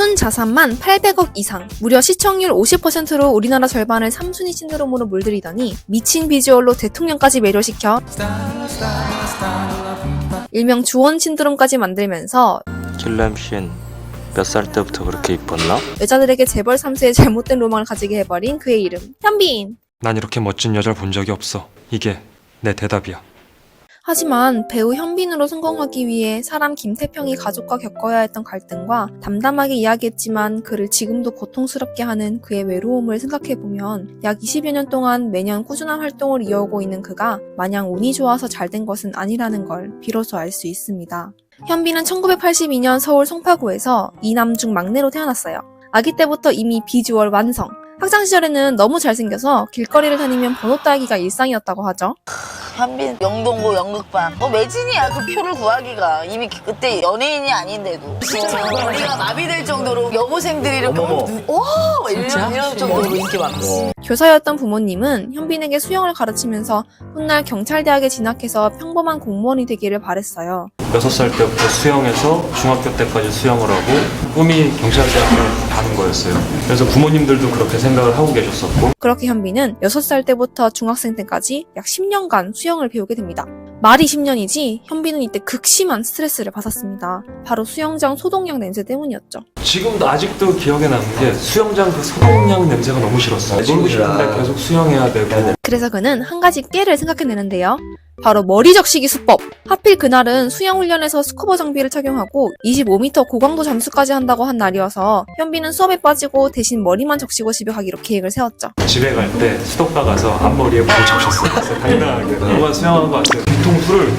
순자산만 800억 이상, 무려 시청률 50%로 우리나라 절반을 3순위 신드롬으로 물들이더니 미친 비주얼로 대통령까지 매료시켜 일명 주원 신드롬까지 만들면서 킬램신 몇 살 때부터 그렇게 이뻤나? 여자들에게 재벌 3세의 잘못된 로망을 가지게 해버린 그의 이름, 현빈! 난 이렇게 멋진 여자를 본 적이 없어. 이게 내 대답이야. 하지만 배우 현빈으로 성공하기 위해 사람 김태평이 가족과 겪어야 했던 갈등과 담담하게 이야기했지만 그를 지금도 고통스럽게 하는 그의 외로움을 생각해보면 약 20여 년 동안 매년 꾸준한 활동을 이어오고 있는 그가 마냥 운이 좋아서 잘된 것은 아니라는 걸 비로소 알 수 있습니다. 현빈은 1982년 서울 송파구에서 2남 중 막내로 태어났어요. 아기 때부터 이미 비주얼 완성. 학창시절에는 너무 잘생겨서 길거리를 다니면 번호 따기가 일상이었다고 하죠. 현빈 영동고 연극반 매진이야. 그 표를 구하기가. 이미 그때 연예인이 아닌데도 머리가 마비될 정도로 여고생들이 이렇게 와 이럴 정도로 인기 많았어. 교사였던 부모님은 현빈에게 수영을 가르치면서 훗날 경찰대학에 진학해서 평범한 공무원이 되기를 바랬어요. 6살 때부터 수영해서 중학교 때까지 수영을 하고 꿈이 경찰대학을 가는 거였어요. 그래서 부모님들도 그렇게 생각을 하고 계셨었고, 그렇게 현빈은 6살 때부터 중학생 때까지 약 10년간 수영을 배우게 됩니다. 말이 10년이지 현빈은 이때 극심한 스트레스를 받았습니다. 바로 수영장 소독약 냄새 때문이었죠. 지금도 아직도 기억에 남는 게 수영장 그 소독약 냄새가 너무 싫었어요. 놀고 싶은데 계속 수영해야 되고. 그래서 그는 한 가지 깨를 생각해내는데요. 바로 머리 적시기 수법. 하필 그날은 수영훈련에서 스쿠버 장비를 착용하고 25m 고강도 잠수까지 한다고 한 날이어서 현빈은 수업에 빠지고 대신 머리만 적시고 집에 가기로 계획을 세웠죠. 집에 갈 때 수도가 가서 앞머리에 물을 적셨어요. 당당하게. 누가 수영하고 왔어요. 뒤통수를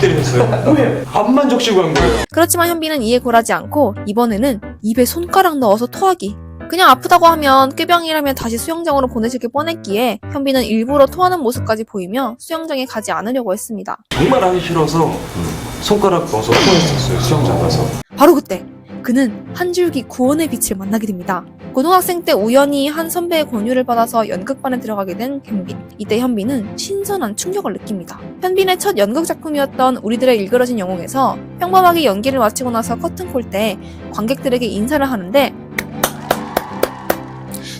때리셨어요. 왜? 앞만 적시고 한 거예요. 그렇지만 현빈은 이에 굴하지 않고 이번에는 입에 손가락 넣어서 토하기. 그냥 아프다고 하면 꾀병이라면 다시 수영장으로 보내실 뻔했기에 현빈은 일부러 토하는 모습까지 보이며 수영장에 가지 않으려고 했습니다. 정말 하기 싫어서 손가락 넣어서 토했었어요. 수영장 가서. 바로 그때 그는 한 줄기 구원의 빛을 만나게 됩니다. 고등학생 때 우연히 한 선배의 권유를 받아서 연극반에 들어가게 된 현빈. 이때 현빈은 신선한 충격을 느낍니다. 현빈의 첫 연극 작품이었던 우리들의 일그러진 영웅에서 평범하게 연기를 마치고 나서 커튼콜 때 관객들에게 인사를 하는데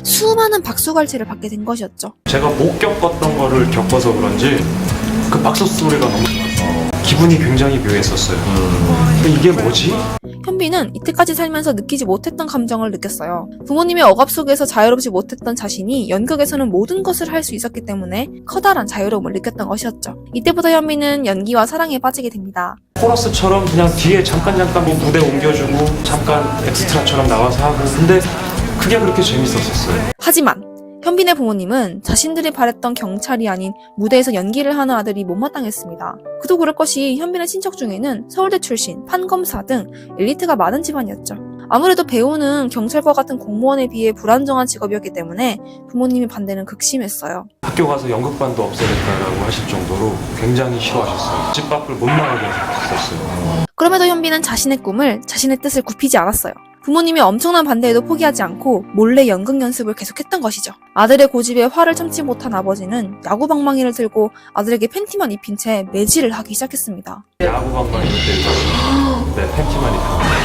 수많은 박수갈채를 받게 된 것이었죠. 제가 못 겪었던 거를 겪어서 그런지 그 박수 소리가 너무 좋아서 기분이 굉장히 묘했었어요. 이게 뭐지? 현빈은 이때까지 살면서 느끼지 못했던 감정을 느꼈어요. 부모님의 억압 속에서 자유롭지 못했던 자신이 연극에서는 모든 것을 할 수 있었기 때문에 커다란 자유로움을 느꼈던 것이었죠. 이때부터 현빈은 연기와 사랑에 빠지게 됩니다. 코러스처럼 그냥 뒤에 잠깐 뭐 무대 옮겨주고 잠깐 엑스트라처럼 나와서 하고, 근데 그게 그렇게 재밌었어요. 하지만 현빈의 부모님은 자신들이 바랬던 경찰이 아닌 무대에서 연기를 하는 아들이 못마땅했습니다. 그도 그럴 것이 현빈의 친척 중에는 서울대 출신, 판검사 등 엘리트가 많은 집안이었죠. 아무래도 배우는 경찰과 같은 공무원에 비해 불안정한 직업이었기 때문에 부모님의 반대는 극심했어요. 학교 가서 연극반도 없애겠다라고 하실 정도로 굉장히 싫어하셨어요. 집 밖을 못 나가게 했었어요. 그럼에도 현빈은 자신의 꿈을, 자신의 뜻을 굽히지 않았어요. 부모님의 엄청난 반대에도 포기하지 않고 몰래 연극 연습을 계속했던 것이죠. 아들의 고집에 화를 참지 못한 아버지는 야구방망이를 들고 아들에게 팬티만 입힌 채 매질을 하기 시작했습니다. 야구방망이를 때리고 네, 팬티만 입혔는데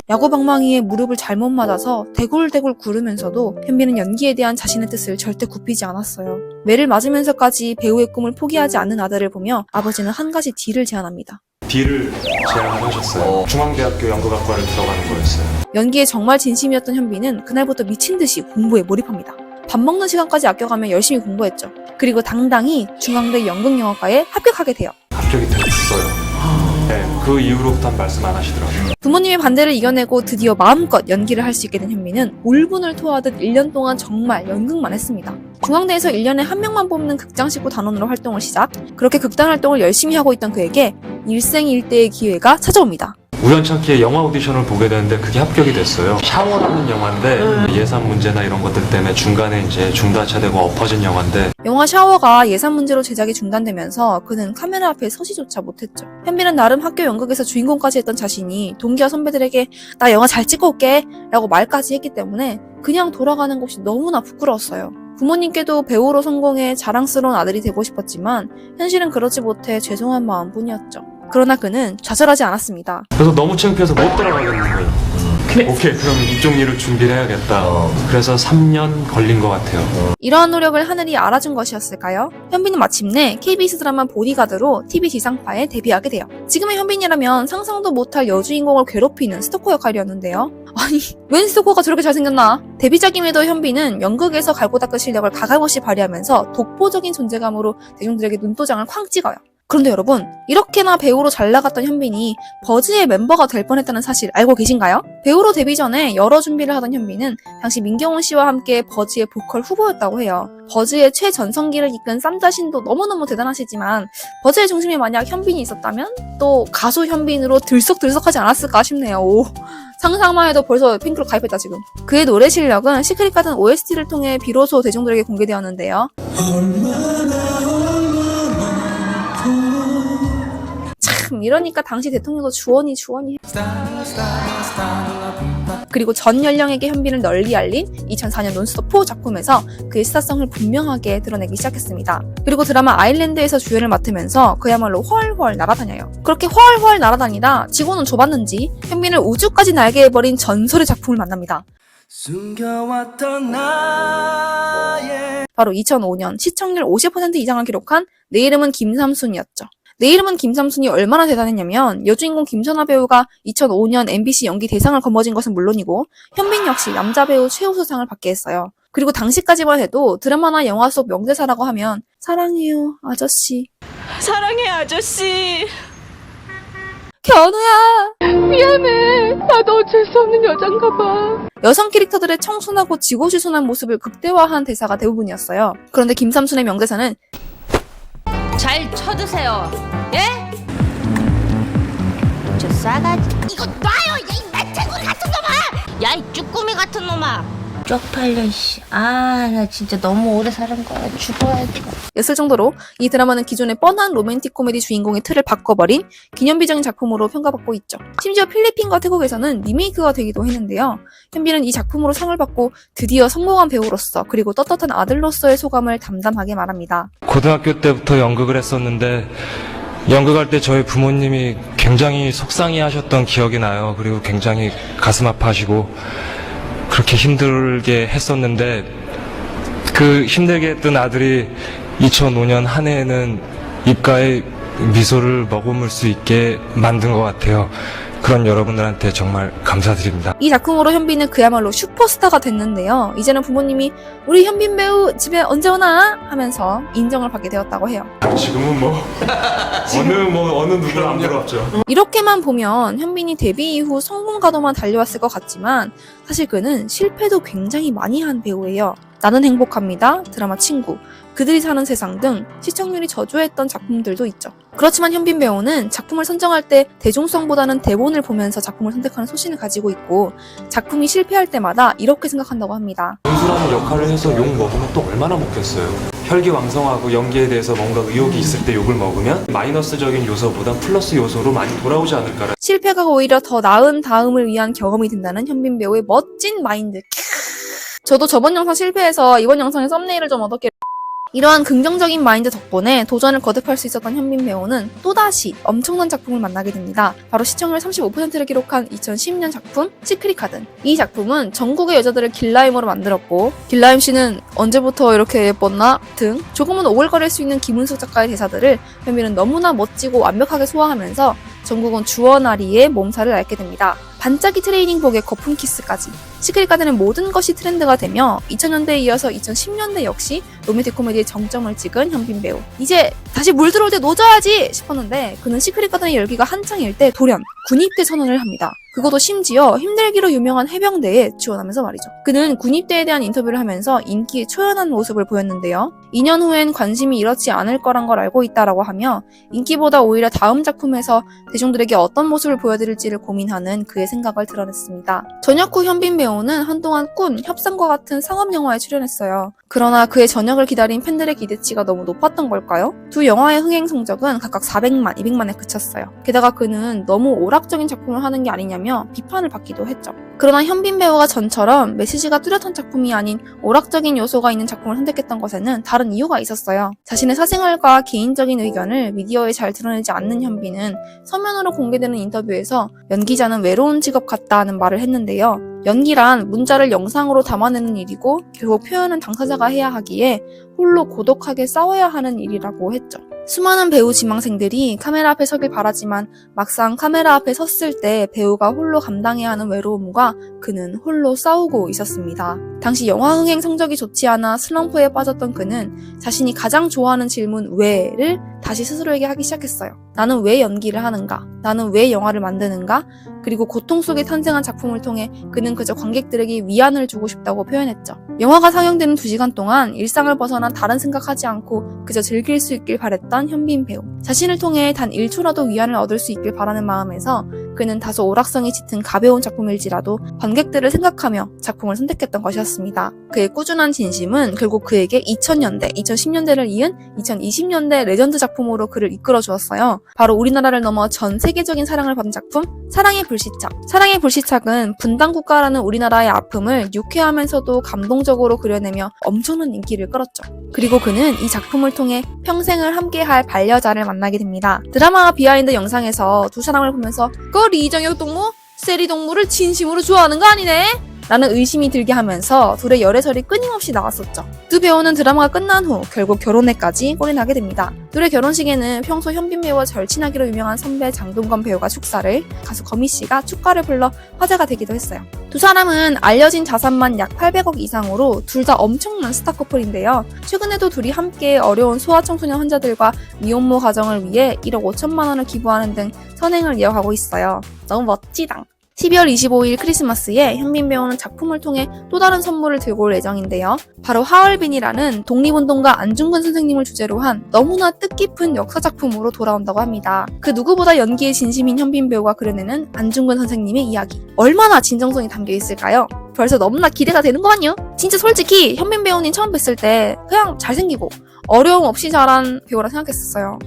야구방망이에 무릎을 잘못 맞아서 대굴대굴 구르면서도 현빈은 연기에 대한 자신의 뜻을 절대 굽히지 않았어요. 매를 맞으면서까지 배우의 꿈을 포기하지 않는 아들을 보며 아버지는 한 가지 딜을 제안합니다. 딜을 제안을 하셨어요. 중앙대학교 연극학과를 들어가는 거였어요. 연기에 정말 진심이었던 현빈은 그날부터 미친 듯이 공부에 몰입합니다. 밥 먹는 시간까지 아껴가며 열심히 공부했죠. 그리고 당당히 중앙대 연극영화과에 합격하게 돼요. 합격이 됐어요. 네, 그 이후로부터는 말씀 안 하시더라고요. 부모님의 반대를 이겨내고 드디어 마음껏 연기를 할 수 있게 된 현빈은 울분을 토하듯 1년 동안 정말 연극만 했습니다. 중앙대에서 1년에 한 명만 뽑는 극장식구 단원으로 활동을 시작. 그렇게 극단 활동을 열심히 하고 있던 그에게 일생일대의 기회가 찾아옵니다. 우연찮게 영화 오디션을 보게 되는데 그게 합격이 됐어요. 샤워라는 영화인데 예산 문제나 이런 것들 때문에 중간에 이제 중단차되고 엎어진 영화인데, 영화 샤워가 예산 문제로 제작이 중단되면서 그는 카메라 앞에 서지조차 못했죠. 현빈은 나름 학교 연극에서 주인공까지 했던 자신이 동기와 선배들에게 나 영화 잘 찍고 올게 라고 말까지 했기 때문에 그냥 돌아가는 것이 너무나 부끄러웠어요. 부모님께도 배우로 성공해 자랑스러운 아들이 되고 싶었지만 현실은 그렇지 못해 죄송한 마음뿐이었죠. 그러나 그는 좌절하지 않았습니다. 그래서 너무 창피해서 못 따라가겠는 거예요. 오케이 그럼 이쪽 일을 준비를 해야겠다. 그래서 3년 걸린 것 같아요. 이러한 노력을 하늘이 알아준 것이었을까요? 현빈은 마침내 KBS 드라마 보디가드로 TV 지상파에 데뷔하게 돼요. 지금의 현빈이라면 상상도 못할 여주인공을 괴롭히는 스토커 역할이었는데요. 아니, 웬 스토커가 저렇게 잘생겼나? 데뷔작임에도 현빈은 연극에서 갈고 닦은 실력을 가감없이 발휘하면서 독보적인 존재감으로 대중들에게 눈도장을 쾅 찍어요. 그런데 여러분, 이렇게나 배우로 잘 나갔던 현빈이 버즈의 멤버가 될 뻔했다는 사실 알고 계신가요? 배우로 데뷔 전에 여러 준비를 하던 현빈은 당시 민경훈 씨와 함께 버즈의 보컬 후보였다고 해요. 버즈의 최전성기를 이끈 쌈 자신도 너무너무 대단하시지만 버즈의 중심에 만약 현빈이 있었다면 또 가수 현빈으로 들썩들썩하지 않았을까 싶네요. 오. 상상만 해도 벌써 팬클럽 가입했다 지금. 그의 노래 실력은 시크릿 가든 OST를 통해 비로소 대중들에게 공개되었는데요. 참 이러니까 당시 대통령도 주원이 그리고 전 연령에게 현빈을 널리 알린 2004년 논스톱4 작품에서 그의 스타성을 분명하게 드러내기 시작했습니다. 그리고 드라마 아일랜드에서 주연을 맡으면서 그야말로 훨훨 날아다녀요. 그렇게 훨훨 날아다니다 지구는 좁았는지 현빈을 우주까지 날게 해버린 전설의 작품을 만납니다. 숨겨왔던 나의 바로 2005년 시청률 50% 이상을 기록한 내 이름은 김삼순이었죠. 내 이름은 김삼순이 얼마나 대단했냐면 여주인공 김선아 배우가 2005년 MBC 연기 대상을 거머쥔 것은 물론이고 현빈 역시 남자 배우 최우수상을 받게 했어요. 그리고 당시까지만 해도 드라마나 영화 속 명대사라고 하면 사랑해요 아저씨, 사랑해 아저씨. 견우야 미안해. 나도 어쩔 수 없는 여잔가 봐. 여성 캐릭터들의 청순하고 지고지순한 모습을 극대화한 대사가 대부분이었어요. 그런데 김삼순의 명대사는 잘 쳐드세요. 예? 저 싸가지. 이거 놔요. 야, 이 매체구리 같은 놈아. 야, 이 쭈꾸미 같은 놈아. 쪽팔려 씨. 아, 나 진짜 너무 오래 사는 거야. 죽어야지. 였을 정도로 이 드라마는 기존의 뻔한 로맨틱 코미디 주인공의 틀을 바꿔버린 기념비적인 작품으로 평가받고 있죠. 심지어 필리핀과 태국에서는 리메이크가 되기도 했는데요. 현빈은 이 작품으로 상을 받고 드디어 성공한 배우로서 그리고 떳떳한 아들로서의 소감을 담담하게 말합니다. 고등학교 때부터 연극을 했었는데 연극할 때 저희 부모님이 굉장히 속상해 하셨던 기억이 나요. 그리고 굉장히 가슴 아파하시고 그렇게 힘들게 했었는데 그 힘들게 했던 아들이 2005년 한 해에는 입가에 미소를 머금을 수 있게 만든 것 같아요. 그런 여러분들한테 정말 감사드립니다. 이 작품으로 현빈은 그야말로 슈퍼스타가 됐는데요. 이제는 부모님이 우리 현빈 배우 집에 언제 오나 하면서 인정을 받게 되었다고 해요. 지금은 어느 누구를 안 부럽죠. 이렇게만 보면 현빈이 데뷔 이후 성공 가도만 달려왔을 것 같지만 사실 그는 실패도 굉장히 많이 한 배우예요. 나는 행복합니다, 드라마 친구, 그들이 사는 세상 등 시청률이 저조했던 작품들도 있죠. 그렇지만 현빈 배우는 작품을 선정할 때 대중성보다는 대본을 보면서 작품을 선택하는 소신을 가지고 있고 작품이 실패할 때마다 이렇게 생각한다고 합니다. 윤수라는 역할을 해서 욕 먹으면 또 얼마나 먹겠어요. 혈기왕성하고 연기에 대해서 뭔가 의욕이 있을 때 욕을 먹으면 마이너스적인 요소보다 플러스 요소로 많이 돌아오지 않을까라는 실패가 오히려 더 나은 다음을 위한 경험이 된다는 현빈 배우의 멋진 마인드. 저도 저번 영상 실패해서 이번 영상에 썸네일을 좀 어떻게 이러한 긍정적인 마인드 덕분에 도전을 거듭할 수 있었던 현빈 배우는 또다시 엄청난 작품을 만나게 됩니다. 바로 시청률 35%를 기록한 2010년 작품 시크릿 가든. 이 작품은 전국의 여자들을 길라임으로 만들었고 길라임 씨는 언제부터 이렇게 예뻤나 등 조금은 오글거릴 수 있는 김은숙 작가의 대사들을 현빈은 너무나 멋지고 완벽하게 소화하면서 전국은 주원아리의 몸살을 앓게 됩니다. 반짝이 트레이닝복의 거품 키스까지. 시크릿 가든의 모든 것이 트렌드가 되며 2000년대에 이어서 2010년대 역시 로맨틱 코미디의 정점을 찍은 현빈 배우. 이제 다시 물 들어올 때 노져야지 싶었는데 그는 시크릿 가든의 열기가 한창일 때 돌연 군입대 선언을 합니다. 그것도 심지어 힘들기로 유명한 해병대에 지원하면서 말이죠. 그는 군입대에 대한 인터뷰를 하면서 인기에 초연한 모습을 보였는데요. 2년 후엔 관심이 이렇지 않을 거란 걸 알고 있다라고 하며 인기보다 오히려 다음 작품에서 대중들에게 어떤 모습을 보여드릴지를 고민하는 그의 생각을 드러냈습니다. 전역 후 현빈 배우는 한동안 꾼, 협상과 같은 상업영화에 출연했어요. 그러나 그의 전역을 기다린 팬들의 기대치가 너무 높았던 걸까요? 두 영화의 흥행 성적은 각각 400만, 200만에 그쳤어요. 게다가 그는 너무 오락적인 작품을 하는 게 아니냐며 않았다며 비판을 받기도 했죠. 그러나 현빈 배우가 전처럼 메시지가 뚜렷한 작품이 아닌 오락적인 요소가 있는 작품을 선택했던 것에는 다른 이유가 있었어요. 자신의 사생활과 개인적인 의견을 미디어에 잘 드러내지 않는 현빈은 서면으로 공개되는 인터뷰에서 연기자는 외로운 직업 같다는 말을 했는데요. 연기란 문자를 영상으로 담아내는 일이고 결국 표현은 당사자가 해야 하기에 홀로 고독하게 싸워야 하는 일이라고 했죠. 수많은 배우 지망생들이 카메라 앞에 서길 바라지만 막상 카메라 앞에 섰을 때 배우가 홀로 감당해야 하는 외로움과 그는 홀로 싸우고 있었습니다. 당시 영화 흥행 성적이 좋지 않아 슬럼프에 빠졌던 그는 자신이 가장 좋아하는 질문 왜를 다시 스스로에게 하기 시작했어요. 나는 왜 연기를 하는가? 나는 왜 영화를 만드는가? 그리고 고통 속에 탄생한 작품을 통해 그는 그저 관객들에게 위안을 주고 싶다고 표현했죠. 영화가 상영되는 2시간 동안 일상을 벗어나 다른 생각하지 않고 그저 즐길 수 있길 바랬던 현빈 배우. 자신을 통해 단 1초라도 위안을 얻을 수 있길 바라는 마음에서 그는 다소 오락성이 짙은 가벼운 작품일지라도 관객들을 생각하며 작품을 선택했던 것이었습니다. 그의 꾸준한 진심은 결국 그에게 2000년대, 2010년대를 이은 2020년대 레전드 작품으로 그를 이끌어 주었어요. 바로 우리나라를 넘어 전 세계적인 사랑을 받은 작품 사랑의 불시착. 사랑의 불시착은 분단 국가라는 우리나라의 아픔을 유쾌하면서도 감동적으로 그려내며 엄청난 인기를 끌었죠. 그리고 그는 이 작품을 통해 평생을 함께할 반려자를 만나게 됩니다. 드라마 비하인드 영상에서 두 사람을 보면서 이정혁 동무? 세리 동무를 진심으로 좋아하는 거 아니네? 라는 의심이 들게 하면서 둘의 열애설이 끊임없이 나왔었죠. 두 배우는 드라마가 끝난 후 결국 결혼회까지 올인하게 됩니다. 둘의 결혼식에는 평소 현빈 배우와 절친하기로 유명한 선배 장동건 배우가 축사를, 가수 거미 씨가 축가를 불러 화제가 되기도 했어요. 두 사람은 알려진 자산만 약 800억 이상으로 둘 다 엄청난 스타 커플인데요. 최근에도 둘이 함께 어려운 소아청소년 환자들과 미혼모 가정을 위해 1억 5천만 원을 기부하는 등 선행을 이어가고 있어요. 너무 멋지다. 12월 25일 크리스마스에 현빈 배우는 작품을 통해 또 다른 선물을 들고 올 예정인데요. 바로 하얼빈이라는 독립운동가 안중근 선생님을 주제로 한 너무나 뜻깊은 역사작품으로 돌아온다고 합니다. 그 누구보다 연기에 진심인 현빈 배우가 그려내는 안중근 선생님의 이야기. 얼마나 진정성이 담겨 있을까요? 벌써 너무나 기대가 되는 거 아니요? 진짜 솔직히 현빈 배우님 처음 뵀을 때 그냥 잘생기고 어려움 없이 잘한 배우라 생각했었어요.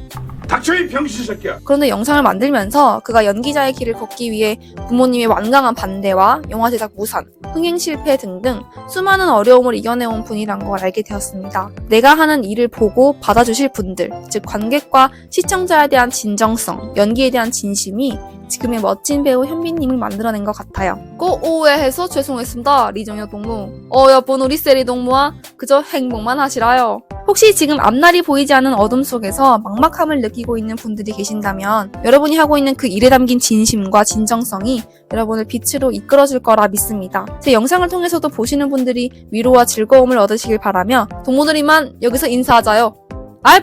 닥쳐 이 병신 새끼야. 그런데 영상을 만들면서 그가 연기자의 길을 걷기 위해 부모님의 완강한 반대와 영화 제작 무산, 흥행 실패 등등 수많은 어려움을 이겨내온 분이란 걸 알게 되었습니다. 내가 하는 일을 보고 받아주실 분들, 즉 관객과 시청자에 대한 진정성, 연기에 대한 진심이 지금의 멋진 배우 현빈님을 만들어낸 것 같아요. 꼭 오해해서 죄송했습니다. 리정혁 동무. 여쁜 우리 세리 동무와 그저 행복만 하시라요. 혹시 지금 앞날이 보이지 않는 어둠 속에서 막막함을 느끼고 있는 분들이 계신다면 여러분이 하고 있는 그 일에 담긴 진심과 진정성이 여러분을 빛으로 이끌어줄 거라 믿습니다. 제 영상을 통해서도 보시는 분들이 위로와 즐거움을 얻으시길 바라며 동무들이만 여기서 인사하자요.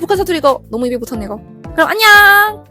북한 사투리 이거 너무 입에 붙었네 이거. 그럼 안녕!